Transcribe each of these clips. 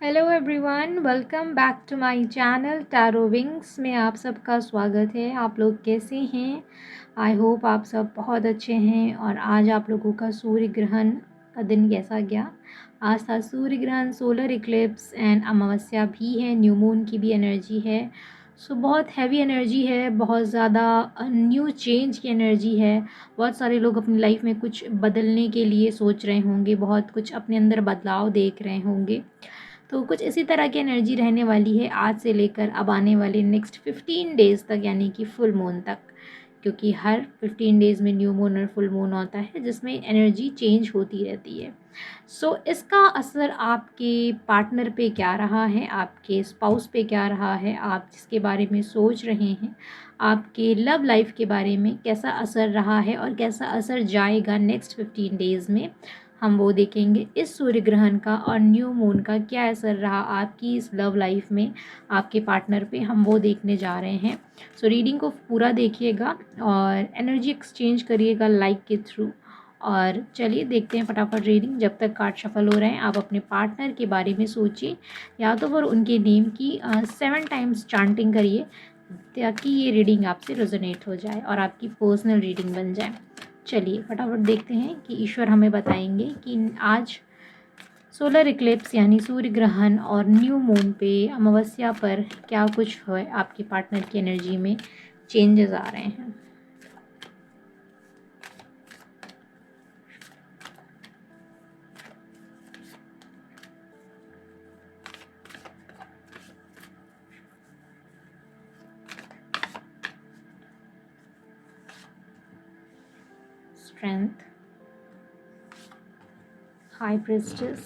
Hello everyone, welcome back to my channel tarot wings में आप सबका स्वागत है। आप लोग कैसे हैं? आई होप आप सब बहुत अच्छे हैं। और आज आप लोगों का सूर्य ग्रहण का दिन कैसा गया? आज था सूर्य ग्रहण, सोलर इक्लिप्स एंड अमावस्या भी है, न्यू मून की भी एनर्जी है। सो बहुत हैवी एनर्जी है, बहुत ज़्यादा न्यू चेंज की एनर्जी है। बहुत सारे लोग अपनी लाइफ में कुछ बदलने के लिए सोच रहे होंगे, बहुत कुछ अपने अंदर बदलाव देख रहे होंगे। तो कुछ इसी तरह की एनर्जी रहने वाली है आज से लेकर अब आने वाले नेक्स्ट 15 डेज़ तक, यानी कि फुल मून तक। क्योंकि हर 15 डेज़ में न्यू मून और फुल मून होता है, जिसमें एनर्जी चेंज होती रहती है। इसका असर आपके पार्टनर पे क्या रहा है, आपके स्पाउस पे क्या रहा है, आप जिसके बारे में सोच रहे हैं, आपके लव लाइफ के बारे में कैसा असर रहा है और कैसा असर जाएगा नेक्स्ट 15 डेज़ में, हम वो देखेंगे। इस सूर्य ग्रहण का और न्यू मून का क्या असर रहा आपकी इस लव लाइफ में, आपके पार्टनर पे, हम वो देखने जा रहे हैं। रीडिंग को पूरा देखिएगा और एनर्जी एक्सचेंज करिएगा लाइक के थ्रू। और चलिए देखते हैं फटाफट रीडिंग। जब तक कार्ड शफल हो रहे हैं, आप अपने पार्टनर के बारे में सोचिए, या तो फिर उनके नेम की 7 टाइम्स चांटिंग करिए, ताकि ये रीडिंग आपसे रेजोनेट हो जाए और आपकी पर्सनल रीडिंग बन जाए। चलिए फटाफट देखते हैं कि ईश्वर हमें बताएंगे कि आज सोलर इक्लिप्स यानी सूर्य ग्रहण और न्यू मून पे, अमावस्या पर क्या कुछ है, आपके पार्टनर की एनर्जी में चेंजेस आ रहे हैं। Strength, high priestess,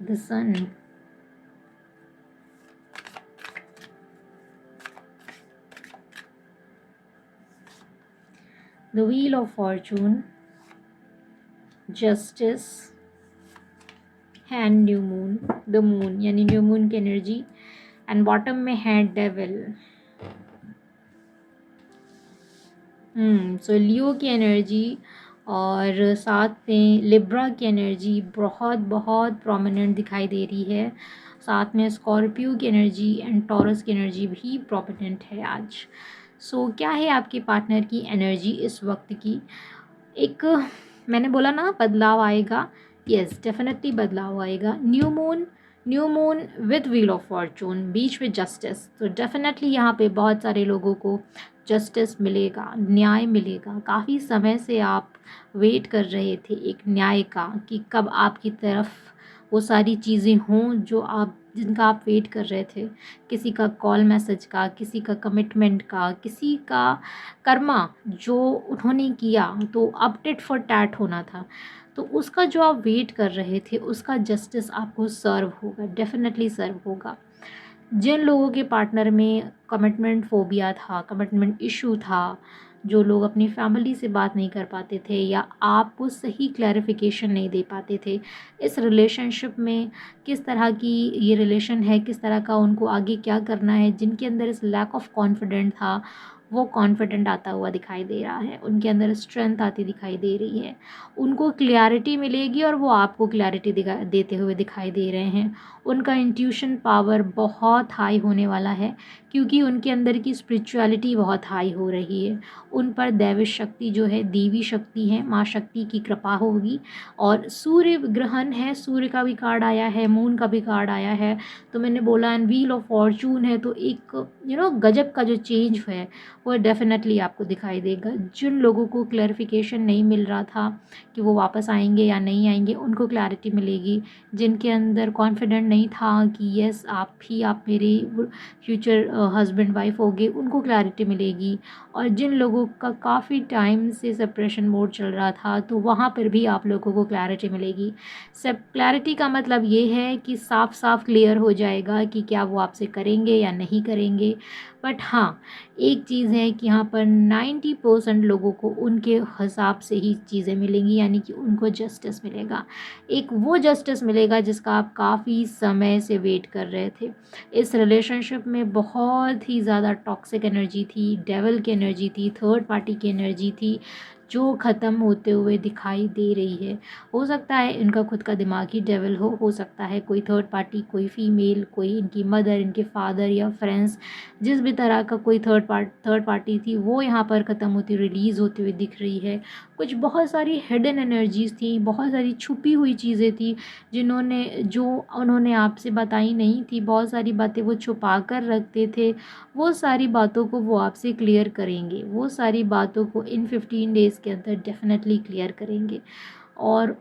the sun, the wheel of fortune, justice and new moon, the moon यानी न्यू मून की एनर्जी, एंड बॉटम में है डेविल। सो लियो की एनर्जी और साथ में लिब्रा की एनर्जी बहुत बहुत प्रोमिनेंट दिखाई दे रही है। साथ में स्कॉर्पियो की एनर्जी एंड टॉरस की एनर्जी भी प्रोमिनेंट है आज। क्या है आपके पार्टनर की एनर्जी इस वक्त की? एक, मैंने बोला ना बदलाव आएगा। यस, डेफिनेटली बदलाव आएगा। New moon with wheel of fortune, बीच में जस्टिस। तो डेफिनेटली यहाँ पे बहुत सारे लोगों को जस्टिस मिलेगा, न्याय मिलेगा। काफ़ी समय से आप वेट कर रहे थे एक न्याय का, कि कब आपकी तरफ वो सारी चीज़ें हों जो आप, जिनका आप वेट कर रहे थे। किसी का कॉल मैसेज का, किसी का कमिटमेंट का, किसी का कर्मा जो उन्होंने किया, तो अब टिट फॉर टैट होना था। तो उसका जो आप वेट कर रहे थे, उसका जस्टिस आपको सर्व होगा, डेफिनेटली सर्व होगा। जिन लोगों के पार्टनर में कमिटमेंट फोबिया था, कमिटमेंट इशू था, जो लोग अपनी फैमिली से बात नहीं कर पाते थे या आपको सही क्लैरिफिकेशन नहीं दे पाते थे इस रिलेशनशिप में, किस तरह की ये रिलेशन है, किस तरह का उनको आगे क्या करना है, जिनके अंदर इस लैक ऑफ कॉन्फिडेंट था, वो कॉन्फिडेंट आता हुआ दिखाई दे रहा है। उनके अंदर स्ट्रेंथ आती दिखाई दे रही है। उनको क्लैरिटी मिलेगी और वो आपको क्लैरिटी देते हुए दिखाई दे रहे हैं। उनका इंट्यूशन पावर बहुत हाई होने वाला है, क्योंकि उनके अंदर की स्पिरिचुअलिटी बहुत हाई हो रही है। उन पर दैवी शक्ति जो है, देवी शक्ति है, माँ शक्ति की कृपा होगी। और सूर्य ग्रहण है, सूर्य का भी कार्ड आया है, मून का भी कार्ड आया है। तो मैंने बोला एंड व्हील ऑफ फॉर्चून है, तो एक गजब का जो चेंज है वो डेफिनेटली आपको दिखाई देगा। जिन लोगों को क्लैरिफिकेशन नहीं मिल रहा था कि वो वापस आएंगे या नहीं आएंगे, उनको क्लैरिटी मिलेगी। जिनके अंदर कॉन्फिडेंट नहीं था कि यस आप मेरे फ्यूचर हस्बैंड वाइफ होगे, उनको क्लैरिटी मिलेगी। और जिन लोगों का काफ़ी टाइम से सेपरेशन मोड चल रहा था, तो वहाँ पर भी आप लोगों को क्लैरिटी मिलेगी। सब क्लैरिटी का मतलब ये है कि साफ साफ क्लियर हो जाएगा कि क्या वो आपसे करेंगे या नहीं करेंगे। बट हाँ, एक चीज़ है कि यहाँ पर 90% लोगों को उनके हिसाब से ही चीज़ें मिलेंगी, यानी कि उनको जस्टिस मिलेगा। एक वो जस्टिस मिलेगा जिसका आप काफ़ी समय से वेट कर रहे थे। इस रिलेशनशिप में बहुत ही ज़्यादा टॉक्सिक एनर्जी थी, डेविल की एनर्जी थी, थर्ड पार्टी की एनर्जी थी, जो ख़त्म होते हुए दिखाई दे रही है। हो सकता है इनका खुद का दिमागी डेविल हो सकता है कोई थर्ड पार्टी, कोई फीमेल, कोई इनकी मदर, इनके फादर या फ्रेंड्स, जिस भी तरह का कोई थर्ड पार्टी थी वो यहाँ पर ख़त्म होती रिलीज़ होती हुई दिख रही है। कुछ बहुत सारी हिडन एनर्जीज़ थी, बहुत सारी छुपी हुई चीज़ें थी जो उन्होंने आपसे बताई नहीं थी, बहुत सारी बातें वो छुपा कर रखते थे। वो सारी बातों को वो आपसे क्लियर करेंगे, वो सारी बातों को इन 15 डेज़ के अंदर डेफिनेटली क्लियर करेंगे। और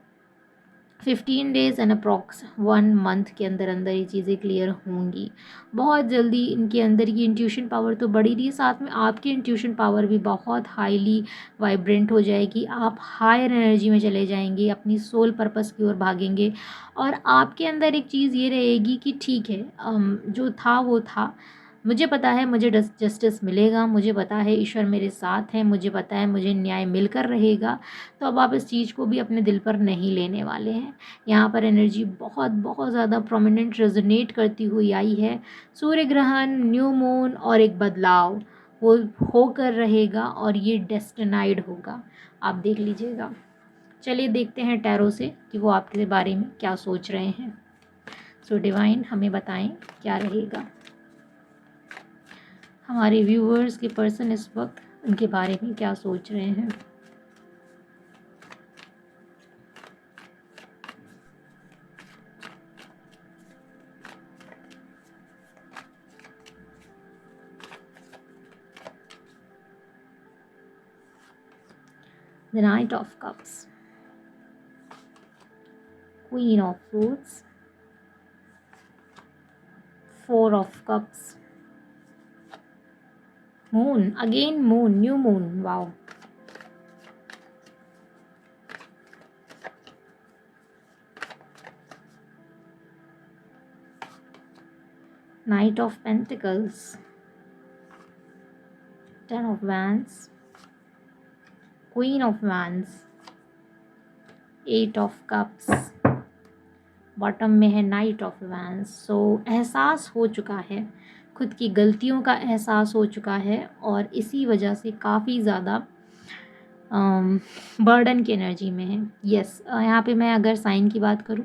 15 डेज़ एंड अप्रॉक्स 1 मंथ के अंदर अंदर ये चीज़ें क्लियर होंगी। बहुत जल्दी इनके अंदर की इंट्यूशन पावर तो बढ़ी रही है, साथ में आपकी इंट्यूशन पावर भी बहुत हाईली वाइब्रेंट हो जाएगी। आप हायर एनर्जी में चले जाएंगे, अपनी सोल पर्पस की ओर भागेंगे। और आपके अंदर एक चीज़ ये रहेगी कि ठीक है, जो था वो था, मुझे पता है मुझे जस्टिस मिलेगा, मुझे पता है ईश्वर मेरे साथ है, मुझे पता है मुझे न्याय मिलकर रहेगा। तो अब आप इस चीज़ को भी अपने दिल पर नहीं लेने वाले हैं। यहाँ पर एनर्जी बहुत बहुत ज़्यादा प्रोमिनेंट रेजोनेट करती हुई आई है। सूर्य ग्रहण, न्यू मून और एक बदलाव वो होकर रहेगा और ये डेस्टिनाइड होगा, आप देख लीजिएगा। चलिए देखते हैं टैरो से कि वो आपके बारे में क्या सोच रहे हैं। सो डिवाइन हमें बताएं क्या रहेगा। हमारे व्यूअर्स के पर्सन इस वक्त उनके बारे में क्या सोच रहे हैं। The Knight of Cups, Queen of Swords, Four of Cups, Moon, again Moon, new Moon, wow. Knight of Pentacles, Ten of Wands, Queen of Wands, Eight of Cups, bottom में है नाइट ऑफ वैंस। सो एहसास हो चुका है, खुद की गलतियों का एहसास हो चुका है और इसी वजह से काफ़ी ज़्यादा बर्डन की एनर्जी में है। यस, यहाँ पे मैं अगर साइन की बात करूँ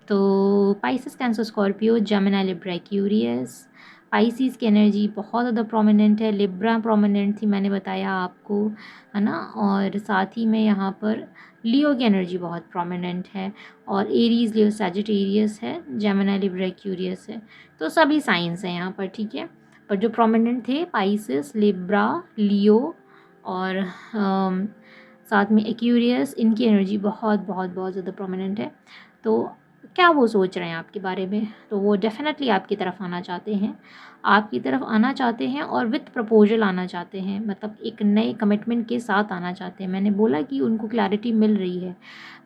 तो Pisces, cancer, Scorpio, Gemini, Libra, Aquarius. Pisces की एनर्जी बहुत ज़्यादा प्रोमिनेंट है, लिब्रा प्रोमिनेंट थी मैंने बताया आपको, है ना। और साथ ही में यहाँ पर लियो की एनर्जी बहुत प्रोमिनेंट है और एरीज, लियो, सैजिटेरियस है, जेमिनी, लिब्रा, एक्वेरियस है। तो सभी साइंस हैं यहाँ पर, ठीक है। पर जो प्रोमिनेंट थे पाइसिस, लिब्रा, लियो और साथ में एक्वेरियस, इनकी एनर्जी बहुत बहुत बहुत ज़्यादा प्रोमिनेंट है। तो क्या वो सोच रहे हैं आपके बारे में, तो वो डेफिनेटली आपकी तरफ आना चाहते हैं, आपकी तरफ आना चाहते हैं और विथ प्रपोजल आना चाहते हैं, मतलब एक नए कमिटमेंट के साथ आना चाहते हैं। मैंने बोला कि उनको क्लैरिटी मिल रही है,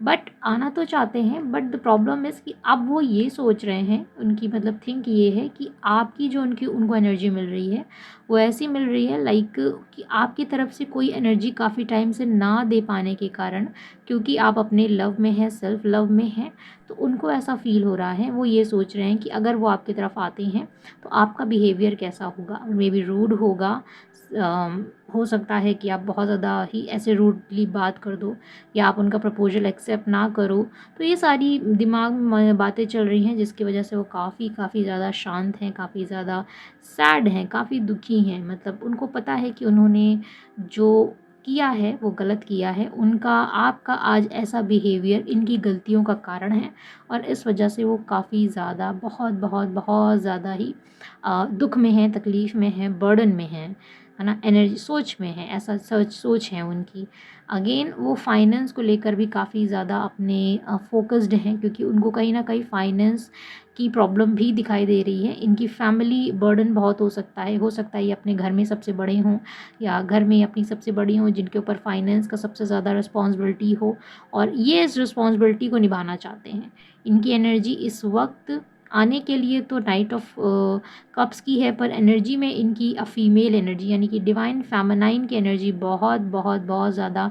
बट आना तो चाहते हैं, बट द प्रॉब्लम इज़ कि अब वो ये सोच रहे हैं, उनकी मतलब थिंक ये है कि आपकी जो उनको एनर्जी मिल रही है वो ऐसी मिल रही है लाइक कि आपकी तरफ से कोई एनर्जी काफ़ी टाइम से ना दे पाने के कारण, क्योंकि आप अपने लव में हैं, सेल्फ लव में हैं, तो उनको ऐसा फील हो रहा है। वो ये सोच रहे हैं कि अगर वो आपकी तरफ आते हैं तो आपका बिहेवियर कैसा होगा, मे बी रूड होगा। हो सकता है कि आप बहुत ज़्यादा ही ऐसे रूडली बात कर दो या आप उनका प्रपोजल एक्सेप्ट ना करो। तो ये सारी दिमाग में बातें चल रही हैं जिसकी वजह से वो काफ़ी ज़्यादा शांत हैं, काफ़ी ज़्यादा सैड हैं, काफ़ी दुखी हैं। मतलब उनको पता है कि उन्होंने जो किया है वो गलत किया है, उनका आपका आज ऐसा बिहेवियर इनकी गलतियों का कारण है और इस वजह से वो काफ़ी ज़्यादा बहुत बहुत बहुत ज़्यादा ही दुख में हैं, तकलीफ़ में हैं, बर्डन में हैं, है ना, एनर्जी सोच में है, ऐसा सोच है उनकी। अगेन वो फाइनेंस को लेकर भी काफ़ी ज़्यादा अपने फोकस्ड हैं, क्योंकि उनको कहीं ना कहीं फाइनेंस की प्रॉब्लम भी दिखाई दे रही है। इनकी फैमिली बर्डन बहुत हो सकता है ये अपने घर में सबसे बड़े हों या घर में अपनी सबसे बड़ी हों जिनके ऊपर फाइनेंस का सबसे ज़्यादा रिस्पॉन्सिबिलिटी हो और ये इस रिस्पॉन्सिबिलिटी को निभाना चाहते हैं। इनकी एनर्जी इस वक्त आने के लिए तो नाइट ऑफ कप्स की है, पर एनर्जी में इनकी फीमेल एनर्जी यानी कि डिवाइन फेमिनाइन की एनर्जी बहुत बहुत बहुत ज़्यादा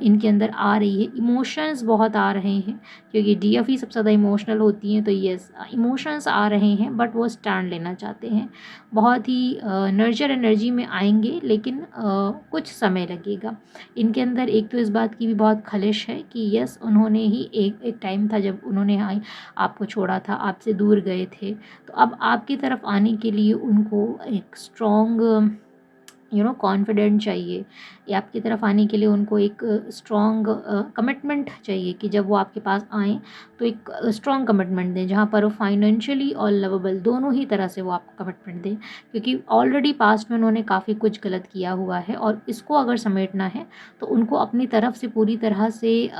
इनके अंदर आ रही है। इमोशंस बहुत आ रहे हैं, क्योंकि डीएफई सबसे ज़्यादा इमोशनल होती हैं, तो यस इमोशंस आ रहे हैं, बट वो स्टैंड लेना चाहते हैं। बहुत ही नर्चर एनर्जी में आएंगे, लेकिन कुछ समय लगेगा इनके अंदर। एक तो इस बात की भी बहुत खलिश है कि यस उन्होंने ही एक टाइम था जब उन्होंने आपको छोड़ा था, आपसे दूर गए थे, तो अब आपकी तरफ आने के लिए उनको एक स्ट्रॉन्ग कॉन्फिडेंट चाहिए, या आपकी तरफ आने के लिए उनको एक स्ट्रॉन्ग कमिटमेंट चाहिए कि जब वो आपके पास आएँ तो एक स्ट्रॉन्ग कमिटमेंट दें, जहाँ पर वो फाइनेंशियली और लवेबल दोनों ही तरह से वो आपको कमिटमेंट दें, क्योंकि ऑलरेडी पास्ट में उन्होंने काफ़ी कुछ गलत किया हुआ है, और इसको अगर समेटना है तो उनको अपनी तरफ से पूरी तरह से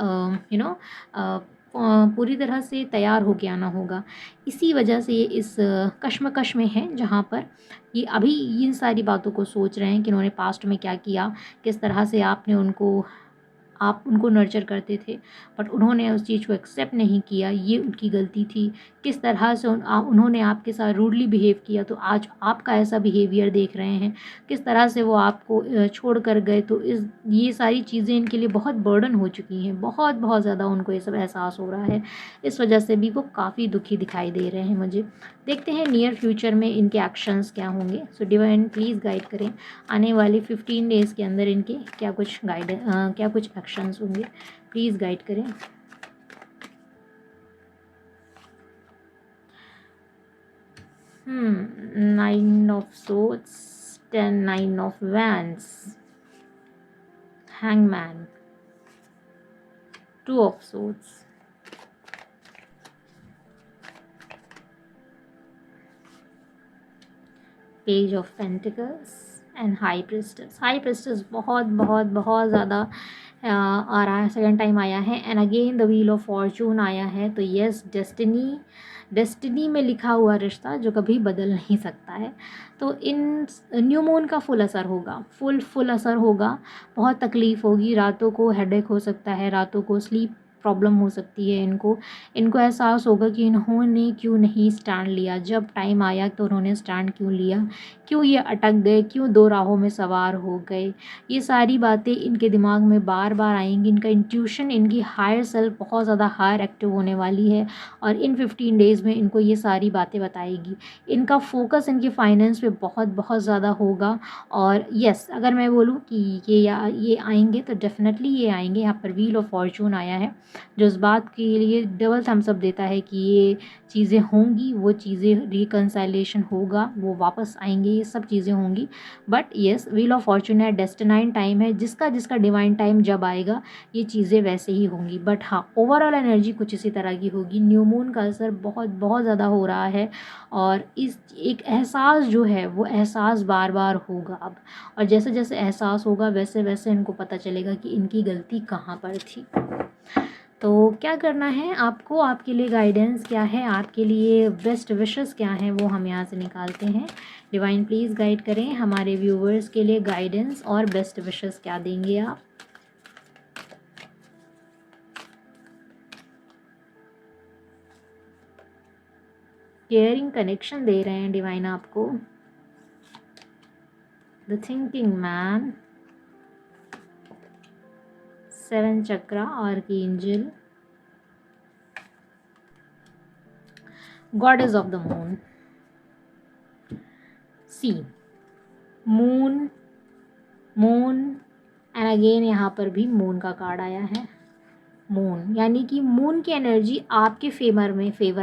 पूरी तरह से तैयार होके आना होगा। इसी वजह से ये इस कश्मकश में हैं, जहाँ पर ये अभी इन सारी बातों को सोच रहे हैं कि उन्होंने पास्ट में क्या किया, किस तरह से आप उनको नर्चर करते थे, बट उन्होंने उस चीज़ को एक्सेप्ट नहीं किया, ये उनकी गलती थी। किस तरह से उन्होंने आपके साथ रूडली बिहेव किया, तो आज आपका ऐसा बिहेवियर देख रहे हैं। किस तरह से वो आपको छोड़ कर गए, तो ये सारी चीज़ें इनके लिए बहुत बर्डन हो चुकी हैं, बहुत बहुत ज़्यादा उनको ये सब एहसास हो रहा है। इस वजह से भी वो काफ़ी दुखी दिखाई दे रहे हैं मुझे। देखते हैं नियर फ्यूचर में इनके एक्शंस क्या होंगे। सो डिवाइन प्लीज़ गाइड करें, आने वाले 15 डेज़ के अंदर इनके क्या कुछ एक्शंस होंगे, प्लीज़ गाइड करें। Nine of swords, 10 nine of wands, hangman, 2 of swords, page of pentacles and high priestess. High priestess बहुत बहुत बहुत ज़्यादा आ रहा है, सेकेंड टाइम आया है, and again the wheel of Fortune आया है। तो यस डेस्टिनी में लिखा हुआ रिश्ता जो कभी बदल नहीं सकता है। तो इन न्यू मून का फुल असर होगा, फुल असर होगा। बहुत तकलीफ़ होगी, रातों को हेडेक हो सकता है, रातों को स्लीप प्रॉब्लम हो सकती है। इनको एहसास होगा कि इन्होंने क्यों नहीं स्टैंड लिया, जब टाइम आया तो उन्होंने स्टैंड क्यों लिया, क्यों ये अटक गए, क्यों दो राहों में सवार हो गए। ये सारी बातें इनके दिमाग में बार बार आएंगी। इनका इंट्यूशन, इनकी हायर सेल्फ बहुत ज़्यादा हायर एक्टिव होने वाली है, और इन 15 डेज़ में इनको ये सारी बातें बताएगी। इनका फोकस इनके फाइनेंस पे बहुत बहुत ज़्यादा होगा। और यस अगर मैं बोलूँ कि ये आएंगे तो डेफिनेटली ये आएंगे। यहाँ पर व्हील ऑफ फॉर्चून आया है, जो इस बात के लिए डबल थम्स अप देता है कि ये चीज़ें होंगी, वो चीज़ें रिकंसाइलेशन होगा, वो वापस आएंगे, ये सब चीज़ें होंगी। But yes wheel of Fortune है, डेस्टिनाइन टाइम है, जिसका डिवाइन टाइम जब आएगा ये चीज़ें वैसे ही होंगी। बट हाँ, ओवरऑल एनर्जी कुछ इसी तरह की होगी। न्यू मून का असर बहुत बहुत ज़्यादा हो रहा है, और इस एक एहसास जो है वो एहसास बार बार होगा अब, और जैसे जैसे एहसास होगा वैसे वैसे इनको पता चलेगा कि इनकी गलती कहाँ पर थी। तो क्या करना है आपको, आपके लिए गाइडेंस क्या है, आपके लिए बेस्ट विशेस क्या हैं, वो हम यहाँ से निकालते हैं। डिवाइन प्लीज़ गाइड करें हमारे व्यूवर्स के लिए गाइडेंस और बेस्ट विशेस क्या देंगे आप। केयरिंग कनेक्शन दे रहे हैं डिवाइन आपको। The thinking man, 7 chakra, archangel, goddess of the moon. Sea moon and again यहाँ पर भी मून का कार्ड आया है। मून यानी कि मून की एनर्जी आपके फेवर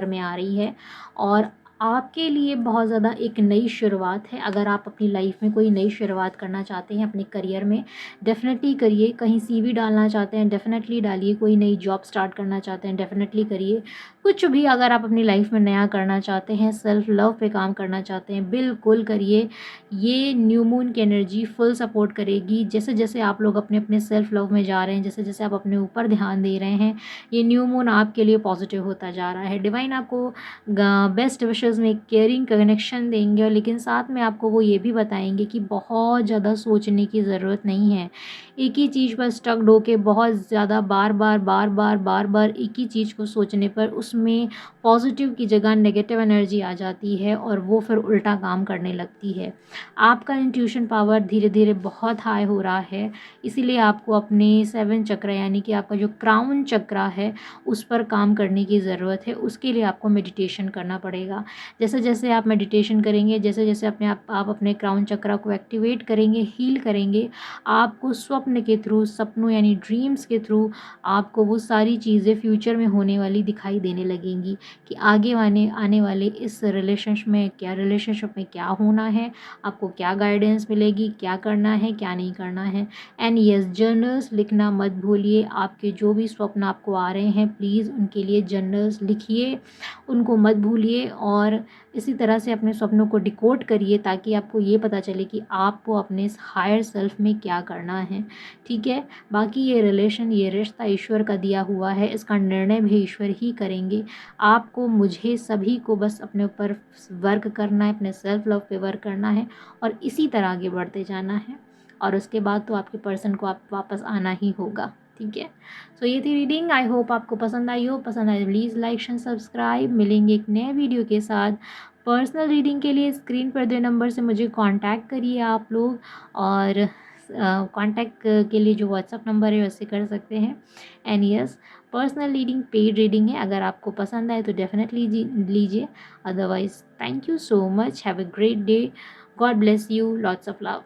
में आ रही है, और आपके लिए बहुत ज़्यादा एक नई शुरुआत है। अगर आप अपनी लाइफ में कोई नई शुरुआत करना चाहते हैं अपने करियर में, डेफिनेटली करिए। कहीं सीवी डालना चाहते हैं, डेफिनेटली डालिए। कोई नई जॉब स्टार्ट करना चाहते हैं, डेफिनेटली करिए। कुछ भी अगर आप अपनी लाइफ में नया करना चाहते हैं, सेल्फ लव पे काम करना चाहते हैं, बिल्कुल करिए। ये न्यू मून की एनर्जी फुल सपोर्ट करेगी। जैसे जैसे आप लोग अपने अपने सेल्फ लव में जा रहे हैं, जैसे जैसे आप अपने ऊपर ध्यान दे रहे हैं, ये न्यू मून आपके लिए पॉजिटिव होता जा रहा है। डिवाइन आपको बेस्ट विशेस में केयरिंग कनेक्शन देंगे, और लेकिन साथ में आपको वो ये भी बताएंगे कि बहुत ज़्यादा सोचने की ज़रूरत नहीं है। एक ही चीज़ पर स्टक्ड होके बहुत ज़्यादा बार बार एक ही चीज़ को सोचने पर उसमें पॉजिटिव की जगह नेगेटिव एनर्जी आ जाती है और वो फिर उल्टा काम करने लगती है। आपका इंट्यूशन पावर धीरे धीरे बहुत हाई हो रहा है, इसीलिए आपको अपने 7 चक्र यानी कि आपका जो क्राउन चक्रा है उस पर काम करने की ज़रूरत है। उसके लिए आपको मेडिटेशन करना पड़ेगा। जैसे जैसे आप मेडिटेशन करेंगे, जैसे जैसे आप अपने क्राउन चक्रा को एक्टिवेट करेंगे, हील करेंगे, आपको स्वप्न के थ्रू, सपनों यानी ड्रीम्स के थ्रू आपको वो सारी चीज़ें फ्यूचर में होने वाली दिखाई देने लगेंगी कि आगे आने वाले इस रिलेशनशिप में क्या होना है, आपको क्या गाइडेंस मिलेगी, क्या करना है, क्या नहीं करना है। एंड यस, जर्नल्स लिखना मत भूलिए। आपके जो भी स्वप्न आपको आ रहे हैं, प्लीज़ उनके लिए जर्नल्स लिखिए, उनको मत भूलिए और इसी तरह से अपने सपनों को डिकोड करिए ताकि आपको ये पता चले कि आपको अपने हायर सेल्फ में क्या करना है। ठीक है, बाकी ये रिलेशन, ये रिश्ता ईश्वर का दिया हुआ है, इसका निर्णय भी ईश्वर ही करेंगे। आपको, मुझे, सभी को बस अपने ऊपर वर्क करना है, अपने सेल्फ लव पे वर्क करना है और इसी तरह आगे बढ़ते जाना है और उसके बाद तो आपके पर्सन को आप वापस आना ही होगा। ठीक है, सो ये थी रीडिंग। आई होप आपको पसंद आई हो। पसंद आए प्लीज़ लाइक एंड सब्सक्राइब। मिलेंगे एक नए वीडियो के साथ। पर्सनल रीडिंग के लिए स्क्रीन पर दिए नंबर से मुझे कांटेक्ट करिए आप लोग और कांटेक्ट के लिए जो व्हाट्सअप नंबर है वैसे कर सकते हैं। And yes, personal reading paid reading है, अगर आपको पसंद आए तो डेफिनेटली लीजिए। Otherwise thank you so much, have a great day, God bless you, lots of love.